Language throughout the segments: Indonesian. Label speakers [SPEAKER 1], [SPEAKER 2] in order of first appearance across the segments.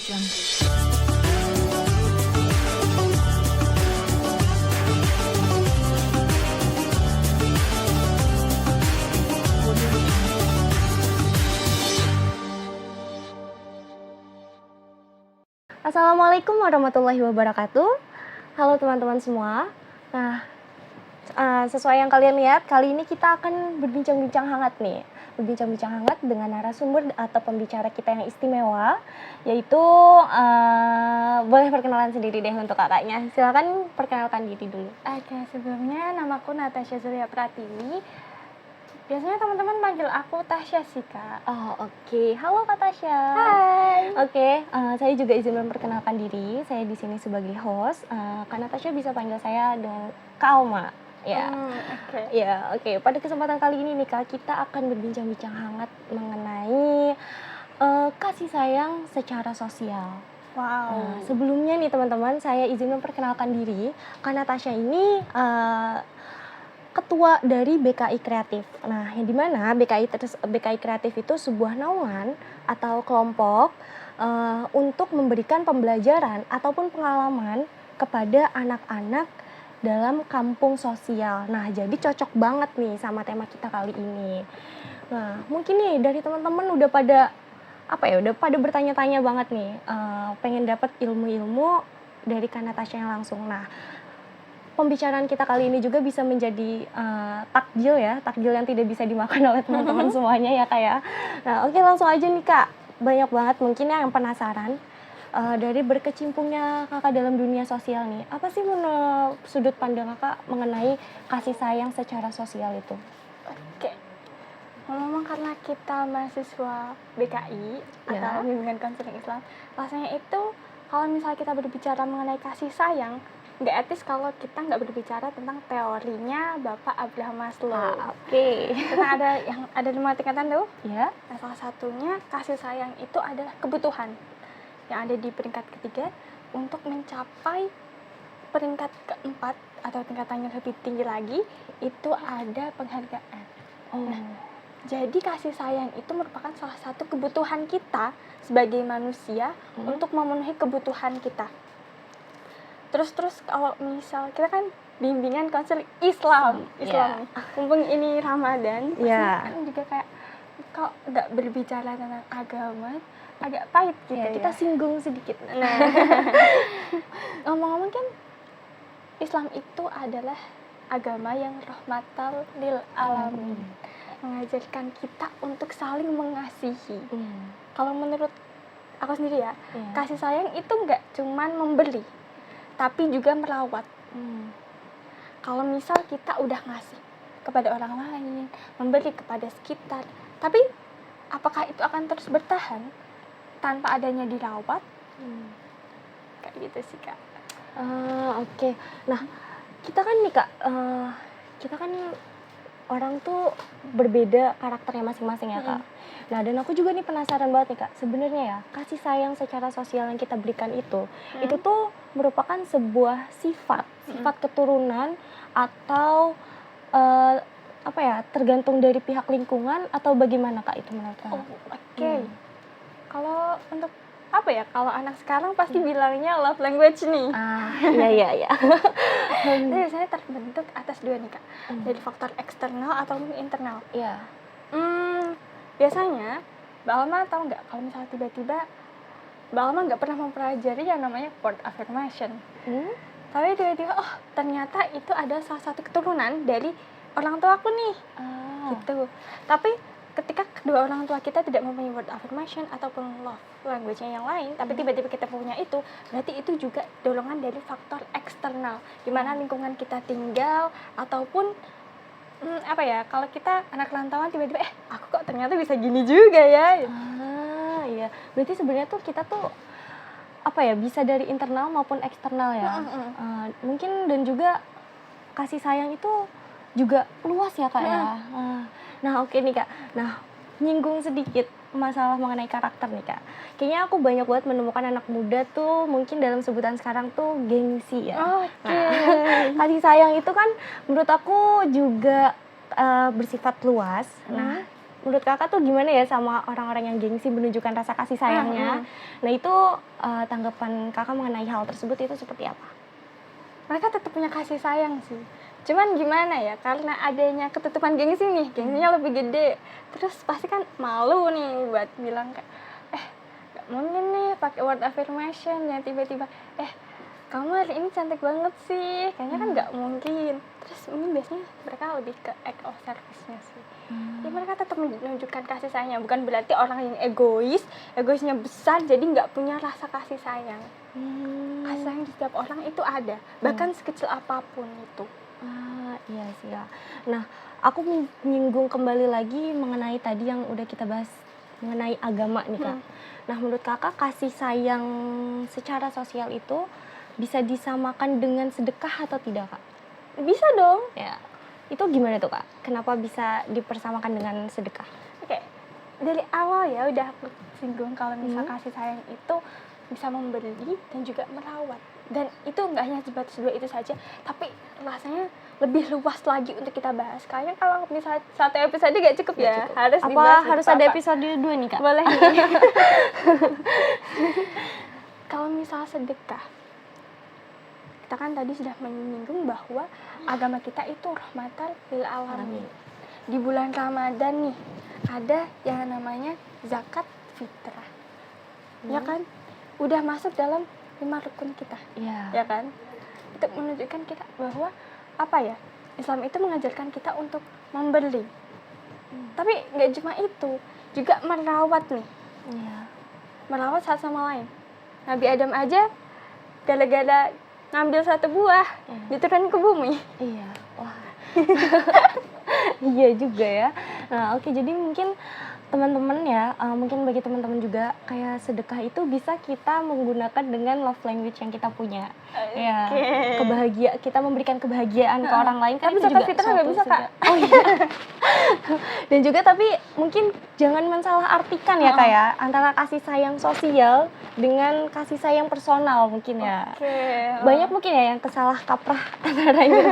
[SPEAKER 1] Jungle.
[SPEAKER 2] Assalamualaikum warahmatullahi wabarakatuh. Halo teman-teman semua. Nah, sesuai yang kalian lihat, kali ini kita akan berbincang-bincang hangat nih. Berbincang-bincang hangat dengan narasumber atau pembicara kita yang istimewa, yaitu boleh perkenalan sendiri deh untuk kakaknya. Silakan perkenalkan diri dulu.
[SPEAKER 3] Oke, sebelumnya namaku Natasha Surya Pratiwi. Biasanya teman-teman panggil aku Tasya sih, Kak.
[SPEAKER 2] Oh, oke. Halo Kak Tasya.
[SPEAKER 3] Hai.
[SPEAKER 2] Oke, saya juga izin memperkenalkan diri. Saya di sini sebagai host. Kak Natasha bisa panggil saya dengan Kak Alma. Ya.
[SPEAKER 3] Oke.
[SPEAKER 2] Ya, oke. Pada kesempatan kali ini nih Kak, kita akan berbincang-bincang hangat mengenai kasih sayang secara sosial.
[SPEAKER 3] Wow.
[SPEAKER 2] Sebelumnya nih teman-teman, saya izin memperkenalkan diri. Kak Natasha ini ketua dari BKI Kreatif. Nah, yang dimana BKI Kreatif itu sebuah naungan atau kelompok untuk memberikan pembelajaran ataupun pengalaman kepada anak-anak dalam kampung sosial. Nah, jadi cocok banget nih sama tema kita kali ini. Nah, mungkin nih dari teman-teman udah pada bertanya-tanya banget nih, pengen dapat ilmu-ilmu dari Kak Natasha yang langsung. Nah, pembicaraan kita kali ini juga bisa menjadi takjil yang tidak bisa dimakan oleh teman-teman semuanya ya Kak ya. Nah, oke, langsung aja nih Kak. Banyak banget mungkin yang penasaran dari berkecimpungnya Kakak dalam dunia sosial nih. Apa sih sudut pandang Kakak mengenai kasih sayang secara sosial itu?
[SPEAKER 3] Oke. Ngomong karena kita mahasiswa BKI atau bimbingan konseling Islam, rasanya itu kalau misalnya kita berbicara mengenai kasih sayang, nggak etis kalau kita nggak berbicara tentang teorinya Bapak Abraham Maslow.
[SPEAKER 2] Oke.
[SPEAKER 3] Karena ada 5 tingkatan tuh.
[SPEAKER 2] Ya.
[SPEAKER 3] Nah, salah satunya kasih sayang itu adalah kebutuhan yang ada di peringkat ketiga. Untuk mencapai peringkat keempat atau tingkatan yang lebih tinggi lagi, itu ada penghargaan. Nah, jadi kasih sayang itu merupakan salah satu kebutuhan kita sebagai manusia untuk memenuhi kebutuhan kita. Terus kalau misal kita kan bimbingan konseling Islam nih. Mumpung ini Ramadan, kan juga kayak kok nggak berbicara tentang agama, agak pahit gitu.
[SPEAKER 2] Kita singgung sedikit.
[SPEAKER 3] Nah, ngomong-ngomong kan Islam itu adalah agama yang rahmatal lil alamin, mengajarkan kita untuk saling mengasihi. Kalau menurut aku sendiri ya, kasih sayang itu nggak cuman memberi, tapi juga merawat. Kalau misal kita udah ngasih kepada orang lain, memberi kepada sekitar, tapi apakah itu akan terus bertahan tanpa adanya dirawat? Kayak gitu sih Kak.
[SPEAKER 2] Oke. Nah, kita kan nih Kak, kita kan orang tuh berbeda karakternya masing-masing ya Kak. Nah, dan aku juga nih penasaran banget nih Kak, sebenarnya ya kasih sayang secara sosial yang kita berikan itu tuh merupakan sebuah sifat keturunan atau tergantung dari pihak lingkungan atau bagaimana Kak itu menurut Kakak?
[SPEAKER 3] Oke. Kalau untuk kalau anak sekarang pasti bilangnya love language nih.
[SPEAKER 2] Iya.
[SPEAKER 3] Itu biasanya terbentuk atas 2 nih Kak. Dari faktor eksternal ataupun internal.
[SPEAKER 2] Iya.
[SPEAKER 3] Biasanya Mbak Alma tahu nggak kalau misalnya tiba-tiba Mbak Alma nggak pernah mempelajari yang namanya word affirmation. Tapi tiba-tiba ternyata itu ada salah satu keturunan dari orang tua aku nih. Gitu. Tapi ketika kedua orang tua kita tidak mempunyai word affirmation ataupun love language-nya yang lain, tapi tiba-tiba kita punya itu, berarti itu juga dorongan dari faktor eksternal, di mana lingkungan kita tinggal ataupun kalau kita anak rantauan tiba-tiba aku kok ternyata bisa gini juga ya.
[SPEAKER 2] Iya. Berarti sebenarnya tuh kita tuh bisa dari internal maupun eksternal ya. Mungkin dan juga kasih sayang itu juga luas ya Kak ya. Nah, oke nih Kak. Nah, nyinggung sedikit masalah mengenai karakter nih Kak. Kayaknya aku banyak banget menemukan anak muda tuh mungkin dalam sebutan sekarang tuh gengsi ya. Kasih sayang itu kan menurut aku juga bersifat luas. Nah, menurut Kakak tuh gimana ya sama orang-orang yang gengsi menunjukkan rasa kasih sayangnya? Nah itu tanggapan Kakak mengenai hal tersebut itu seperti apa?
[SPEAKER 3] Mereka tetap punya kasih sayang sih. Cuman gimana ya, karena adanya ketutupan gengsi nih, gengsinya lebih gede. Terus pasti kan malu nih buat bilang kayak, gak mungkin nih pakai word affirmation yang tiba-tiba, kamu hari ini cantik banget sih. Kayaknya kan gak mungkin. Terus ini biasanya mereka lebih ke act of service-nya sih. Ya mereka tetap menunjukkan kasih sayangnya. Bukan berarti orang yang egoisnya besar jadi nggak punya rasa kasih sayang. Kasih sayang di setiap orang itu ada, bahkan sekecil apapun itu.
[SPEAKER 2] Iya sih ya. Nah, aku menyinggung kembali lagi mengenai tadi yang udah kita bahas mengenai agama nih Kak. Nah, menurut Kakak kasih sayang secara sosial itu bisa disamakan dengan sedekah atau tidak Kak?
[SPEAKER 3] Bisa dong.
[SPEAKER 2] Ya, itu gimana tuh Kak? Kenapa bisa dipersamakan dengan sedekah?
[SPEAKER 3] Oke, dari awal ya udah aku singgung kalau misal kasih sayang itu bisa memberi dan juga merawat. Dan itu nggak hanya sebatas dua itu saja, tapi rasanya lebih luas lagi untuk kita bahas. Kayaknya kalau misalnya satu episode nggak cukup ya, harus dibahas.
[SPEAKER 2] Harus ada episode 2 nih Kak?
[SPEAKER 3] Boleh nih. Kalau misal sedekah, kita kan tadi sudah menyinggung bahwa agama kita itu rahmatan lil alamin. Di bulan Ramadan nih, ada yang namanya zakat fitrah. Ya kan? Udah masuk dalam 5 rukun kita. Ya kan? Itu menunjukkan kita bahwa apa ya? Islam itu mengajarkan kita untuk memberi. Tapi nggak cuma itu, juga merawat nih. Merawat satu sama lain. Nabi Adam aja gara-gara ngambil satu buah diturunin ke bumi.
[SPEAKER 2] Iya. Wah. Iya juga ya. Nah, oke, jadi mungkin teman-teman ya, mungkin bagi teman-teman juga kayak sedekah itu bisa kita menggunakan dengan love language yang kita punya. Ya, kita memberikan kebahagiaan ke orang lain kan
[SPEAKER 3] tapi
[SPEAKER 2] itu
[SPEAKER 3] zakat
[SPEAKER 2] juga
[SPEAKER 3] fitrah nggak bisa Kak.
[SPEAKER 2] Oh iya. Dan juga tapi mungkin jangan mensalahartikan ya Kak ya, antara kasih sayang sosial dengan kasih sayang personal mungkin ya. Banyak mungkin ya yang kesalah kaprah antaranya.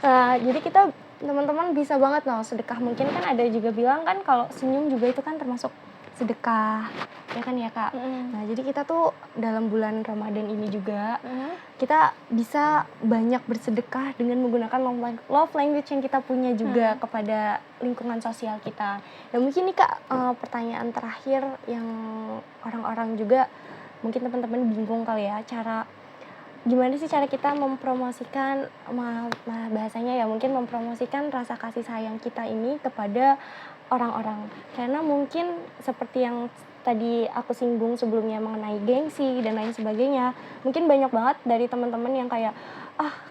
[SPEAKER 2] Nah, jadi kita teman-teman bisa banget sedekah. Mungkin kan ada juga bilang kan kalau senyum juga itu kan termasuk sedekah, ya kan ya Kak. Nah, jadi kita tuh dalam bulan Ramadan ini juga kita bisa banyak bersedekah dengan menggunakan love language yang kita punya juga kepada lingkungan sosial kita. Dan mungkin nih Kak, pertanyaan terakhir yang orang-orang juga mungkin teman-teman bingung kali ya, gimana sih cara kita mempromosikan bahasanya ya, mungkin mempromosikan rasa kasih sayang kita ini kepada orang-orang. Karena mungkin seperti yang tadi aku singgung sebelumnya mengenai gengsi dan lain sebagainya, mungkin banyak banget dari teman-teman yang kayak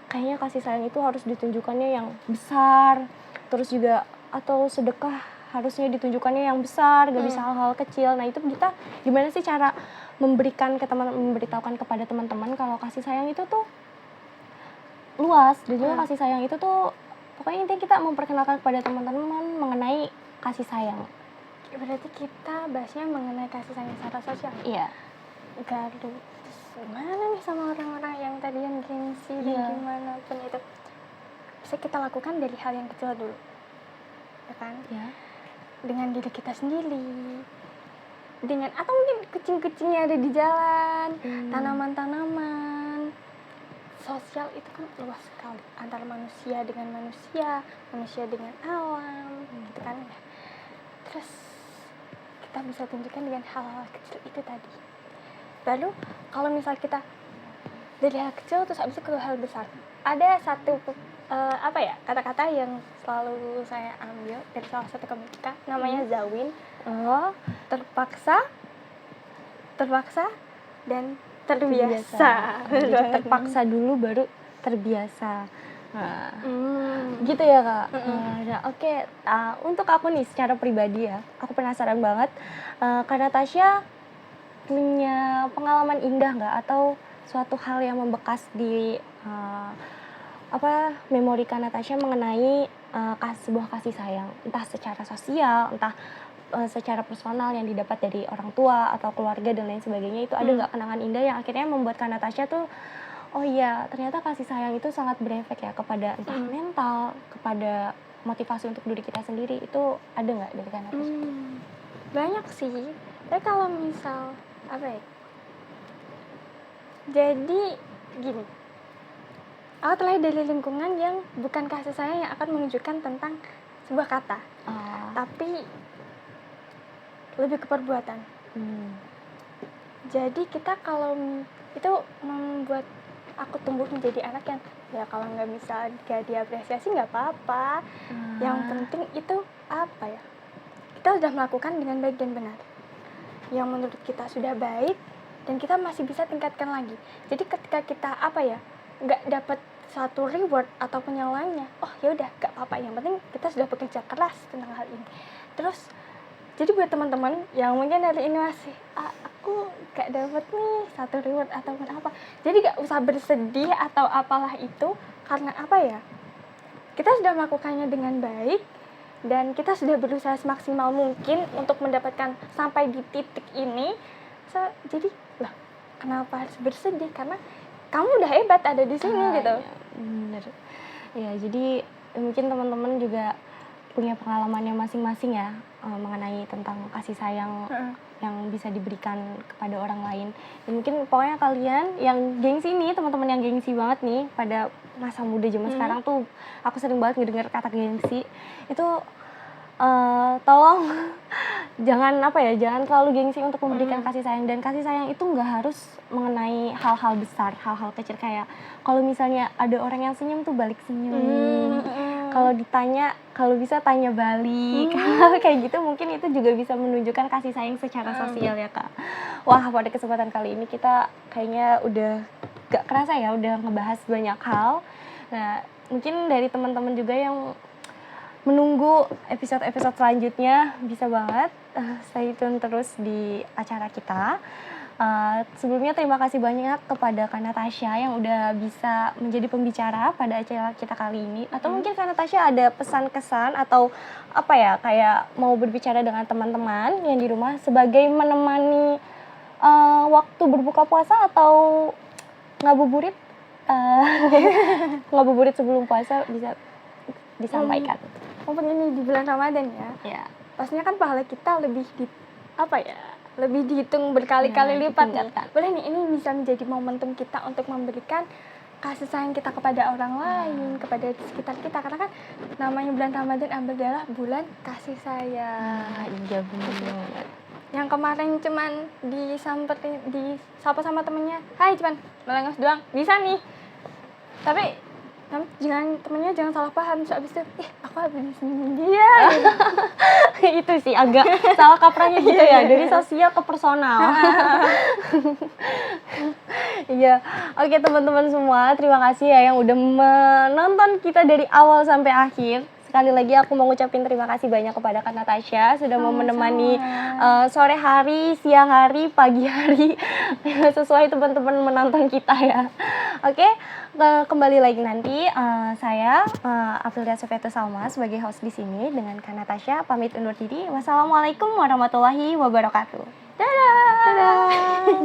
[SPEAKER 2] kayaknya kasih sayang itu harus ditunjukkannya yang besar, terus juga atau sedekah harusnya ditunjukkannya yang besar, gak bisa hal-hal kecil. Nah, itu kita gimana sih cara memberitahukan kepada teman-teman kalau kasih sayang itu tuh luas, dan juga kasih sayang itu tuh pokoknya intinya kita memperkenalkan kepada teman-teman mengenai kasih sayang.
[SPEAKER 3] Berarti kita bahasnya mengenai kasih sayang secara sosial.
[SPEAKER 2] Iya.
[SPEAKER 3] Terus gimana nih sama orang-orang yang tadi yang gengsi dan gimana pun itu, bisa kita lakukan dari hal yang kecil dulu, ya kan? Dengan diri kita sendiri, dengan atau mungkin kucing-kucing yang ada di jalan, tanaman-tanaman. Sosial itu kan luas sekali, antara manusia dengan manusia, manusia dengan alam, gitu kan ya. Terus kita bisa tunjukkan dengan hal-hal kecil itu tadi. Lalu kalau misal kita dari hal kecil terus habis itu ke hal besar, ada satu kata-kata yang selalu saya ambil dari salah satu komika namanya Zawin. Terpaksa dan terbiasa.
[SPEAKER 2] Terpaksa dulu baru terbiasa. Nah, gitu ya Kak. Nah, oke. Untuk aku nih secara pribadi ya, aku penasaran banget. Kak Natasha punya pengalaman indah nggak atau suatu hal yang membekas di memori Kak Natasha mengenai sebuah kasih sayang, entah secara sosial, entah secara personal yang didapat dari orang tua atau keluarga dan lain sebagainya. Itu ada nggak kenangan indah yang akhirnya membuat Kak Natasha tuh oh iya ternyata kasih sayang itu sangat berefek ya kepada entah mental, kepada motivasi untuk diri kita sendiri itu ada nggak dari Kak Natasha?
[SPEAKER 3] Banyak sih. Tapi kalau misal apa ya? Jadi gini, aku terlahir dari lingkungan yang bukan kasih sayang yang akan menunjukkan tentang sebuah kata, tapi lebih ke perbuatan. Jadi kita kalau itu membuat aku tumbuh menjadi anak yang ya kalau nggak bisa gak diapresiasi nggak apa-apa. Yang penting itu apa ya? Kita sudah melakukan dengan baik dan benar. Yang menurut kita sudah baik dan kita masih bisa tingkatkan lagi. Jadi ketika kita apa ya nggak dapat satu reward ataupun yang lainnya, oh ya udah nggak apa-apa. Yang penting kita sudah bekerja keras tentang hal ini. Terus jadi buat teman-teman yang mungkin dari ini masih aku gak dapet nih satu reward ataupun apa, jadi gak usah bersedih atau apalah itu, karena apa ya, kita sudah melakukannya dengan baik dan kita sudah berusaha semaksimal mungkin untuk mendapatkan sampai di titik ini. Jadi lah kenapa harus bersedih, karena kamu udah hebat ada di sini gitu.
[SPEAKER 2] Ya, bener ya, jadi mungkin teman-teman juga punya pengalamannya masing-masing ya mengenai tentang kasih sayang yang bisa diberikan kepada orang lain. Dan mungkin pokoknya kalian yang gengsi nih, teman-teman yang gengsi banget nih pada masa muda zaman sekarang tuh, aku sering banget ngedenger kata gengsi itu, tolong jangan terlalu gengsi untuk memberikan kasih sayang. Dan kasih sayang itu nggak harus mengenai hal-hal besar, hal-hal kecil, kayak kalau misalnya ada orang yang senyum tuh balik senyum, kalau ditanya kalau bisa tanya balik, kayak gitu mungkin itu juga bisa menunjukkan kasih sayang secara sosial ya Kak. Wah, pada kesempatan kali ini kita kayaknya udah gak kerasa ya udah ngebahas banyak hal. Nah, mungkin dari teman-teman juga yang menunggu episode-episode selanjutnya bisa banget stay tune terus di acara kita. Sebelumnya terima kasih banyak kepada Kak Natasha yang udah bisa menjadi pembicara pada acara kita kali ini. Atau mungkin Kak Natasha ada pesan-kesan atau apa ya, kayak mau berbicara dengan teman-teman yang di rumah sebagai menemani waktu berbuka puasa atau ngabuburit ngabuburit sebelum puasa, bisa disampaikan.
[SPEAKER 3] Mumpung ini di bulan Ramadan ya. Pastinya kan pahala kita lebih lebih dihitung berkali-kali lipat nih. Boleh nih, ini bisa menjadi momentum kita untuk memberikan kasih sayang kita kepada orang lain, kepada sekitar kita, karena kan namanya bulan Ramadan adalah bulan kasih sayang.
[SPEAKER 2] Iya benar.
[SPEAKER 3] Yang kemarin cuman disapa sama temennya, hai cuman melengos doang, bisa nih. Tapi temennya jangan salah paham, terus abis itu aku habis senyum dia.
[SPEAKER 2] Itu sih agak salah kaprahnya gitu ya, dari sosial ke personal. Iya, oke teman-teman semua, terima kasih ya yang udah menonton kita dari awal sampai akhir. Sekali lagi aku mau ngucapin terima kasih banyak kepada Kak Natasha sudah mau menemani sore hari, siang hari, pagi hari sesuai teman-teman menonton kita ya. Oke, kembali lagi nanti saya Aprilia Sofeto Salma sebagai host di sini dengan Kak Natasha pamit undur diri. Wassalamualaikum warahmatullahi wabarakatuh. Dadah.